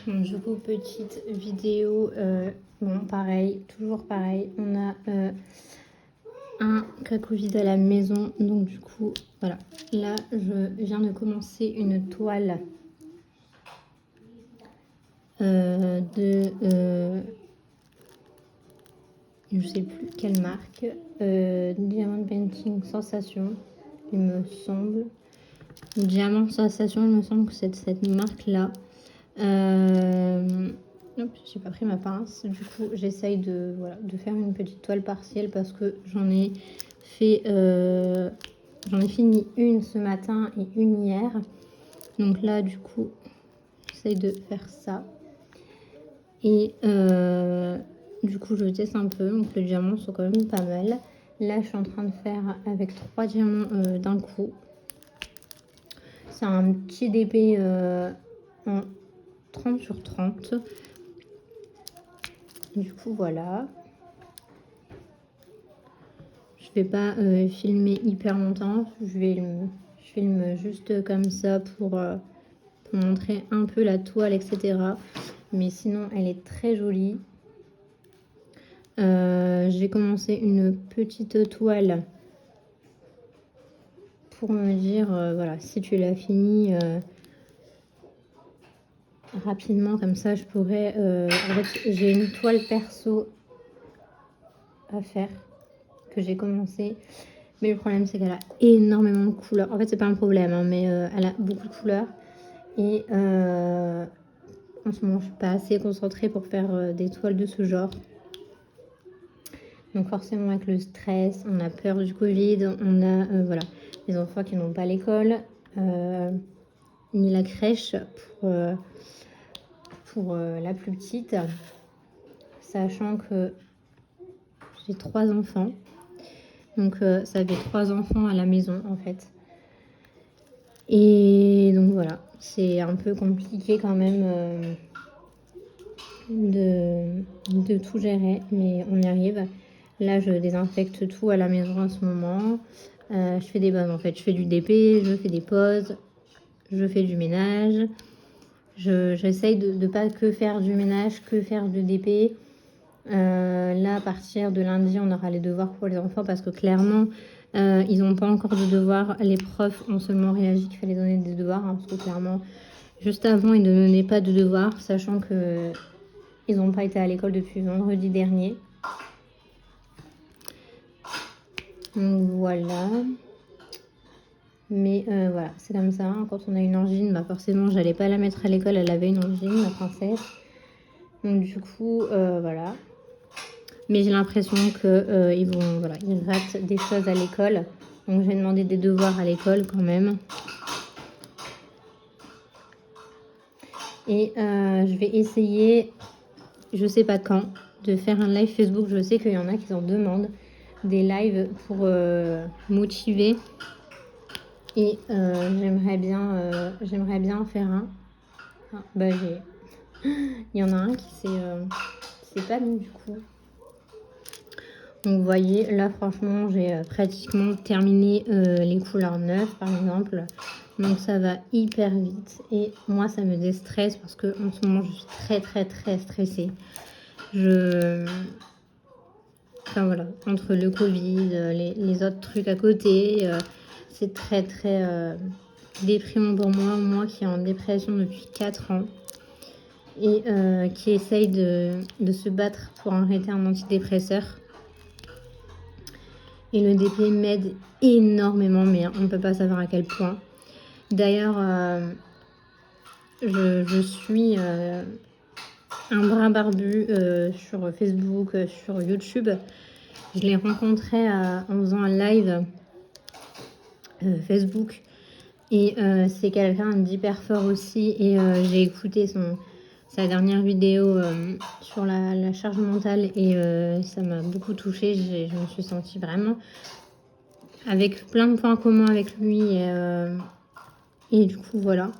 Donc, du coup, petite vidéo. Bon, pareil, toujours pareil. On a un crack-Covid à la maison. Donc, du coup, voilà. Là, je viens de commencer une toile je sais plus quelle marque. Diamond Painting Sensation, il me semble. Diamant Sensation, il me semble que c'est cette marque-là. Hop, j'ai pas pris ma pince. Du coup, j'essaye de faire une petite toile partielle parce que j'en ai fini une ce matin et une hier. Donc là, du coup, j'essaye de faire ça. Et du coup, je teste un peu. Donc les diamants sont quand même pas mal. Là, je suis en train de faire avec 3 diamants d'un coup. C'est un petit DP en 30 sur 30. Du coup, voilà. Je vais pas filmer hyper longtemps. Je filme juste comme ça pour montrer un peu la toile, etc. Mais sinon, elle est très jolie. J'ai commencé une petite toile pour me dire, voilà, si tu l'as fini rapidement, comme ça, je pourrais... en fait, j'ai une toile perso à faire, que j'ai commencé. Mais le problème, c'est qu'elle a énormément de couleurs. En fait, c'est pas un problème, hein, mais elle a beaucoup de couleurs. Et en ce moment, je suis pas assez concentrée pour faire des toiles de ce genre. Donc forcément, avec le stress, on a peur du Covid, on a voilà, les enfants qui n'ont pas l'école, ni la crèche pour la plus petite, sachant que j'ai 3 enfants. Donc ça fait 3 enfants à la maison en fait. Et donc voilà, c'est un peu compliqué quand même de tout gérer, mais on y arrive. Là, je désinfecte tout à la maison en ce moment. Je fais des bains en fait. Je fais du DP, je fais des pauses, je fais du ménage. J'essaye de ne pas que faire du ménage, que faire du DP. Là, à partir de lundi, on aura les devoirs pour les enfants parce que clairement, ils n'ont pas encore de devoirs. Les profs ont seulement réagi qu'il fallait donner des devoirs, hein, parce que clairement, juste avant, ils ne donnaient pas de devoirs, sachant que ils n'ont pas été à l'école depuis vendredi dernier. Donc voilà. Mais voilà, c'est comme ça. Hein. Quand on a une angine, bah forcément, j'allais pas la mettre à l'école. Elle avait une angine, la princesse. Donc du coup, voilà. Mais j'ai l'impression que ils ratent des choses à l'école. Donc je vais demander des devoirs à l'école quand même. Et je vais essayer, je sais pas quand, de faire un live Facebook. Je sais qu'il y en a qui en demandent des lives pour motiver. Et j'aimerais bien en faire un. Ah, bah il y en a un qui s'est pas mis du coup. Donc vous voyez, là franchement, j'ai pratiquement terminé les couleurs neuves par exemple. Donc ça va hyper vite. Et moi, ça me déstresse parce que en ce moment, je suis très très très stressée. Enfin voilà, entre le Covid, les autres trucs à côté, c'est très très déprimant pour moi. Moi qui est en dépression depuis 4 ans et qui essaye de se battre pour arrêter un antidépresseur. Et le DP m'aide énormément, mais on ne peut pas savoir à quel point. D'ailleurs, je suis un brin barbu sur Facebook, sur YouTube. Je l'ai rencontré en faisant un live Facebook. Et c'est quelqu'un d'hyper fort aussi. Et j'ai écouté sa dernière vidéo sur la charge mentale. Et ça m'a beaucoup touchée. Je me suis sentie vraiment avec plein de points communs avec lui. Et du coup, voilà.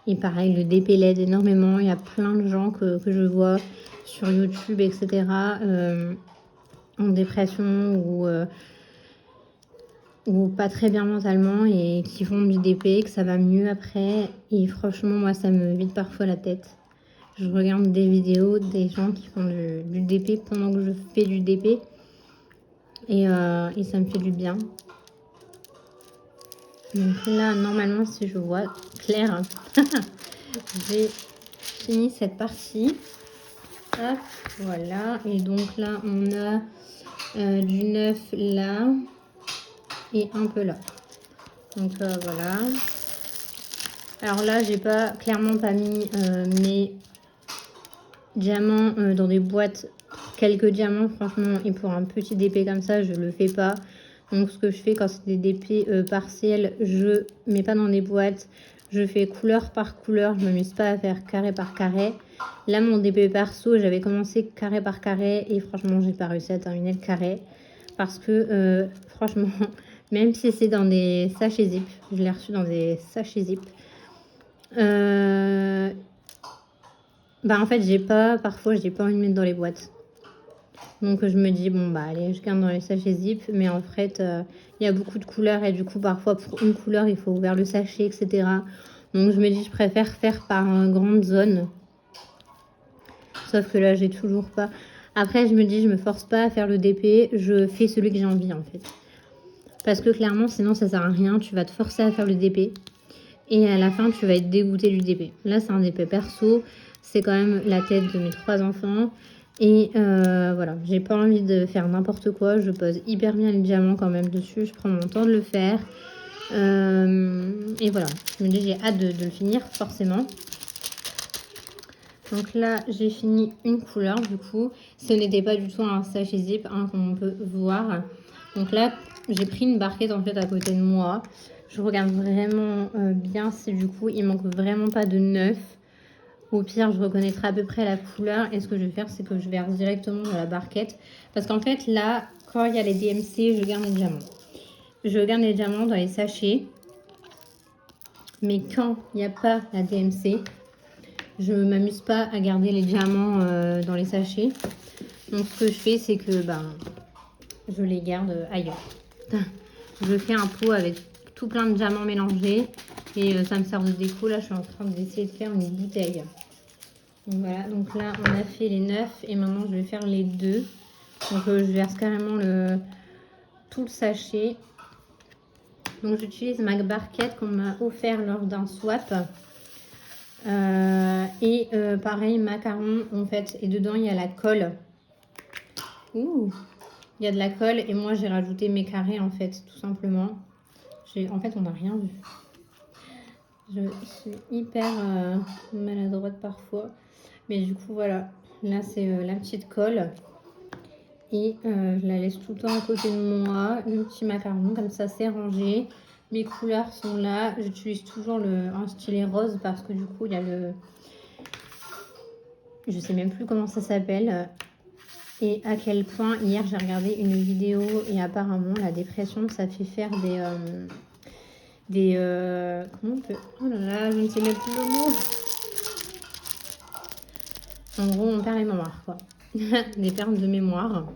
Et pareil, le DP l'aide énormément. Il y a plein de gens que je vois sur YouTube, etc. En dépression ou ou pas très bien mentalement et qui font du DP, que ça va mieux après. Et franchement, moi, ça me vide parfois la tête. Je regarde des vidéos des gens qui font du DP pendant que je fais du DP. Et ça me fait du bien. Donc là, normalement, si je vois clair, j'ai fini cette partie. Hop, voilà. Et donc là, on a du 9 là et un peu là. Donc voilà. Alors là, j'ai clairement pas mis mes diamants dans des boîtes. Quelques diamants, franchement, et pour un petit DP comme ça, je le fais pas. Donc ce que je fais quand c'est des DP partiels, je mets pas dans des boîtes. Je fais couleur par couleur, je m'amuse pas à faire carré par carré. Là, mon DP perso, j'avais commencé carré par carré et franchement, j'ai pas réussi à terminer le carré. Parce que franchement, même si c'est dans des sachets zip, je l'ai reçu dans des sachets zip. En fait, parfois, j'ai pas envie de mettre dans les boîtes. Donc je me dis, bon bah allez, je garde dans les sachets zip. Mais en fait, il y a beaucoup de couleurs et du coup, parfois, pour une couleur, il faut ouvrir le sachet, etc. Donc je me dis, je préfère faire par grande zone. Sauf que là, j'ai toujours pas. Après, je me dis, je me force pas à faire le DP. Je fais celui que j'ai envie, en fait. Parce que clairement, sinon, ça sert à rien. Tu vas te forcer à faire le DP. Et à la fin, tu vas être dégoûté du DP. Là, c'est un DP perso. C'est quand même la tête de mes 3 enfants. Et voilà, j'ai pas envie de faire n'importe quoi. Je pose hyper bien les diamants quand même dessus. Je prends mon temps de le faire. Et voilà, je me dis j'ai hâte de le finir forcément. Donc là, j'ai fini une couleur du coup. Ce n'était pas du tout un sachet zip, hein, comme on peut voir. Donc là, j'ai pris une barquette en fait à côté de moi. Je regarde vraiment bien si du coup, il manque vraiment pas de neuf. Au pire, je reconnaîtrai à peu près la couleur. Et ce que je vais faire, c'est que je verse directement dans la barquette. Parce qu'en fait, là, quand il y a les DMC, je garde les diamants. Je garde les diamants dans les sachets. Mais quand il n'y a pas la DMC, je ne m'amuse pas à garder les diamants dans les sachets. Donc, ce que je fais, c'est que je les garde ailleurs. Je fais un pot avec tout plein de diamants mélangés. Et ça me sert de déco. Là, je suis en train d'essayer de faire une bouteille. Donc voilà, donc là on a fait les 9 et maintenant je vais faire les 2. Donc je verse carrément tout le sachet. Donc j'utilise ma barquette qu'on m'a offert lors d'un swap. Pareil, macaron en fait, et dedans il y a la colle. Ouh, il y a de la colle et moi j'ai rajouté mes carrés en fait, tout simplement. En fait on n'a rien vu. Je suis hyper maladroite parfois. Mais du coup, voilà. Là, c'est la petite colle. Et je la laisse tout le temps à côté de moi. Le petit macaron, comme ça, c'est rangé. Mes couleurs sont là. J'utilise toujours un stylet rose parce que du coup, il y a le... Je sais même plus comment ça s'appelle. Et à quel point, hier, j'ai regardé une vidéo et apparemment, la dépression, ça fait faire comment on peut... Oh là là, je ne sais même plus le mot. En gros, on perd les mémoires, quoi. Des pertes de mémoire.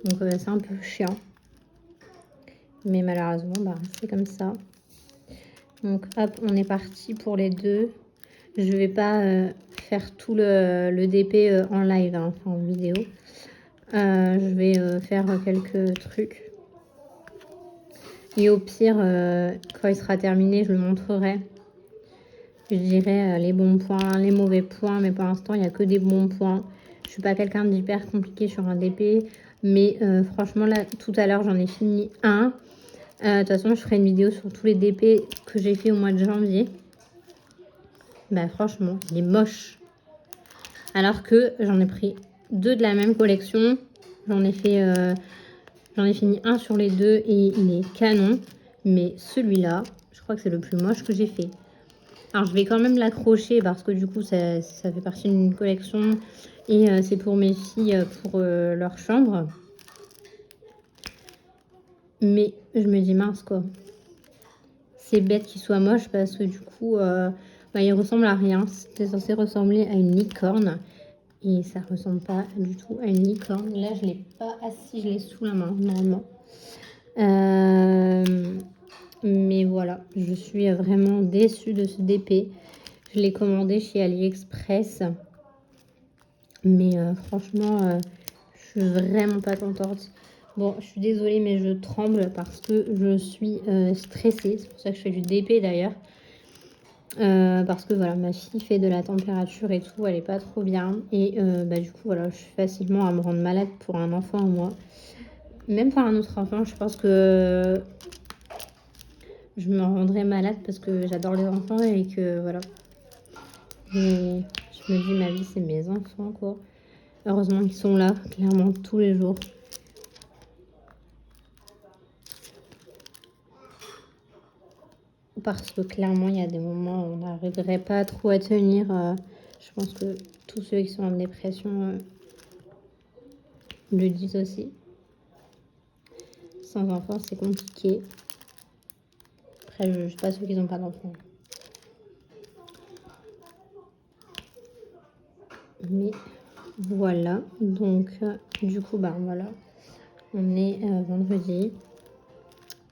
Donc, c'est un peu chiant. Mais malheureusement, c'est comme ça. Donc, hop, on est parti pour les 2. Je vais pas faire tout le DP en live, hein, enfin en vidéo. Je vais faire quelques trucs. Et au pire, quand il sera terminé, je le montrerai. Je dirais les bons points, les mauvais points, mais pour l'instant, il n'y a que des bons points. Je suis pas quelqu'un d'hyper compliqué sur un DP, mais franchement, là, tout à l'heure, j'en ai fini un. De toute façon, je ferai une vidéo sur tous les DP que j'ai fait au mois de janvier. Franchement, il est moche. Alors que j'en ai pris 2 de la même collection. J'en ai fini un sur les 2 et il est canon. Mais celui-là, je crois que c'est le plus moche que j'ai fait. Alors, je vais quand même l'accrocher parce que du coup, ça fait partie d'une collection. Et c'est pour mes filles, pour leur chambre. Mais je me dis, mince, quoi. C'est bête qu'il soit moche parce que du coup, il ressemble à rien. C'était censé ressembler à une licorne. Et ça ressemble pas du tout à une licorne. Là, je l'ai pas assis, je l'ai sous la main, normalement. Mais voilà, je suis vraiment déçue de ce DP. Je l'ai commandé chez AliExpress. Mais franchement, je suis vraiment pas contente. Bon, je suis désolée, mais je tremble parce que je suis stressée. C'est pour ça que je fais du DP d'ailleurs. Parce que voilà, ma fille fait de la température et tout, elle est pas trop bien. Et du coup, voilà, je suis facilement à me rendre malade pour un enfant ou moi. Même pour un autre enfant, je pense que je me rendrais malade parce que j'adore les enfants et que voilà. Mais je me dis, ma vie, c'est mes enfants, quoi. Heureusement qu'ils sont là, clairement, tous les jours. Parce que clairement, il y a des moments où on n'arriverait pas trop à tenir. Je pense que tous ceux qui sont en dépression le disent aussi. Sans enfants, c'est compliqué. Après, je ne sais pas ceux qui n'ont pas d'enfants. Mais voilà. Donc, du coup, voilà. On est vendredi.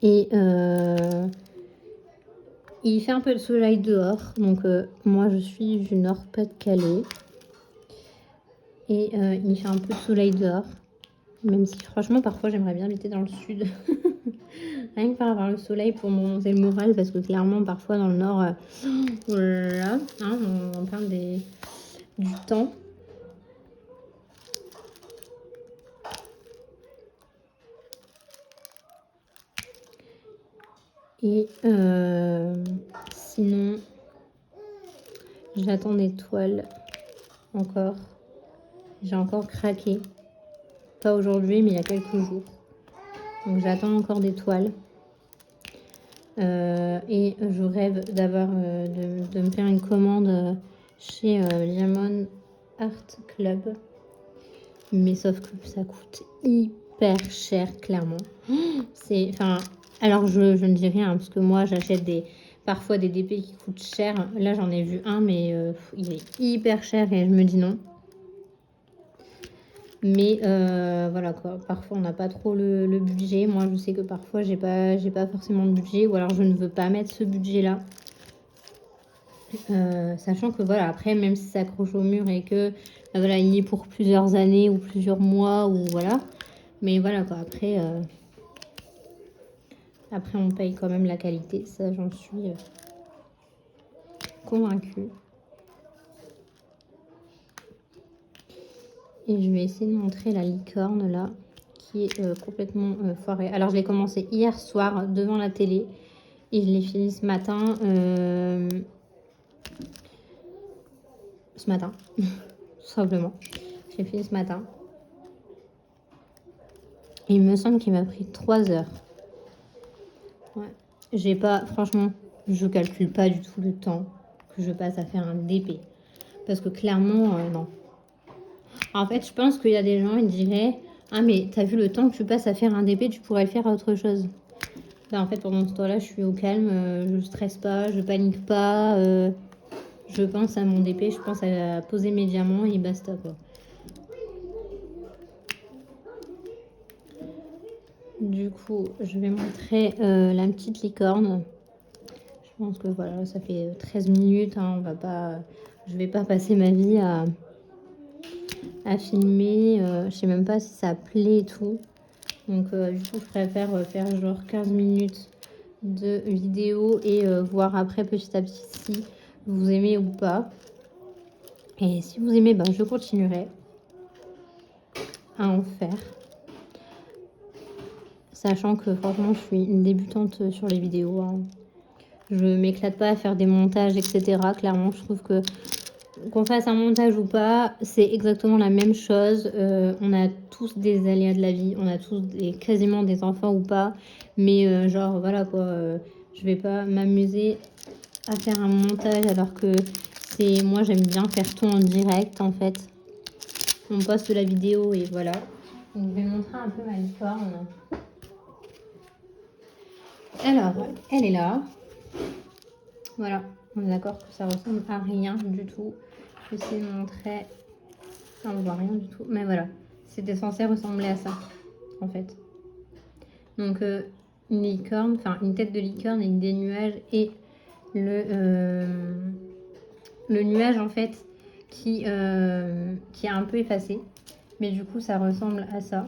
Et il fait un peu de soleil dehors. Donc, moi, je suis du Nord-Pas-de-Calais. Et il fait un peu de soleil dehors. Même si, franchement, parfois, j'aimerais bien habiter dans le sud. Rien que par avoir le soleil pour me remonter le moral. Parce que clairement, parfois, dans le Nord, voilà, hein, on parle du temps. Et sinon, j'attends des toiles encore. J'ai encore craqué. Pas aujourd'hui, mais il y a quelques jours. Donc j'attends encore des toiles. Et je rêve d'avoir de me faire une commande chez Lemon Art Club. Mais sauf que ça coûte hyper cher, clairement. Alors je ne dis rien, parce que moi j'achète parfois des DP qui coûtent cher. Là j'en ai vu un, mais il est hyper cher et je me dis non. Mais voilà quoi, parfois on n'a pas trop le budget. Moi je sais que parfois j'ai pas forcément de budget, ou alors je ne veux pas mettre ce budget là. Sachant que voilà, après même si ça accroche au mur et que voilà, il est pour plusieurs années ou plusieurs mois ou voilà. Mais voilà quoi, après on paye quand même la qualité, ça j'en suis convaincue. Et je vais essayer de montrer la licorne là, qui est complètement foirée. Alors je l'ai commencé hier soir devant la télé et je l'ai fini ce matin. Tout simplement. Je l'ai fini ce matin. Et il me semble qu'il m'a pris 3 heures. Ouais. J'ai pas, franchement, je calcule pas du tout le temps que je passe à faire un DP. Parce que clairement, non. En fait, je pense qu'il y a des gens, ils diraient, ah mais t'as vu le temps que tu passes à faire un DP, tu pourrais le faire à autre chose. Là, en fait, pendant ce temps-là, je suis au calme, je stresse pas, je panique pas, je pense à mon DP, je pense à poser mes diamants et basta quoi. Du coup, je vais montrer la petite licorne. Je pense que voilà, ça fait 13 minutes, hein, je vais pas passer ma vie à filmer. Je sais même pas si ça plaît et tout. Donc du coup, je préfère faire genre 15 minutes de vidéo et voir après petit à petit si vous aimez ou pas. Et si vous aimez, je continuerai à en faire. Sachant que franchement, je suis une débutante sur les vidéos. Hein. Je m'éclate pas à faire des montages, etc. Clairement, je trouve que qu'on fasse un montage ou pas, c'est exactement la même chose. On a tous des aléas de la vie, on a tous quasiment des enfants ou pas. Mais genre, voilà quoi, je vais pas m'amuser à faire un montage alors que moi j'aime bien faire tout en direct en fait. On poste la vidéo et voilà. Donc je vais montrer un peu ma licorne. Alors, elle est là. Voilà, on est d'accord que ça ressemble à rien du tout. Je vais essayer de montrer. On voit rien du tout. Mais voilà, c'était censé ressembler à ça, en fait. Donc une licorne, enfin une tête de licorne avec des nuages et le nuage en fait qui est un peu effacé. Mais du coup ça ressemble à ça.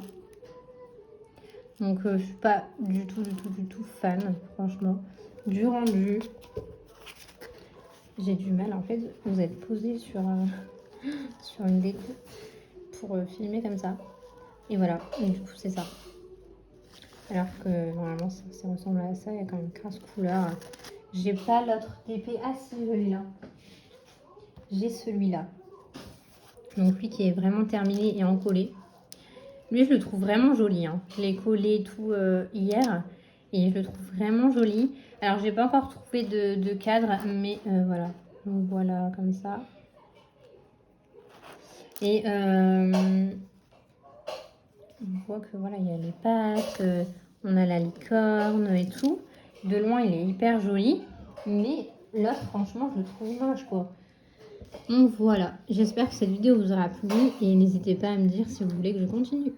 Donc je suis pas du tout fan, franchement. Du rendu, j'ai du mal en fait. Vous êtes posé sur, sur une déco pour filmer comme ça. Et voilà, et du coup c'est ça. Alors que normalement ça ressemble à ça, il y a quand même 15 couleurs. J'ai pas l'autre DP. Ah si, je l'ai là. J'ai celui-là. Donc lui qui est vraiment terminé et encollé. Lui je le trouve vraiment joli. Hein. Je l'ai collé tout hier et je le trouve vraiment joli. Alors j'ai pas encore trouvé de cadre, mais voilà. Donc voilà comme ça. Et on voit que voilà, il y a les pattes, on a la licorne et tout. De loin, il est hyper joli. Mais là, franchement, je le trouve moche, quoi. Donc voilà, j'espère que cette vidéo vous aura plu. Et n'hésitez pas à me dire si vous voulez que je continue.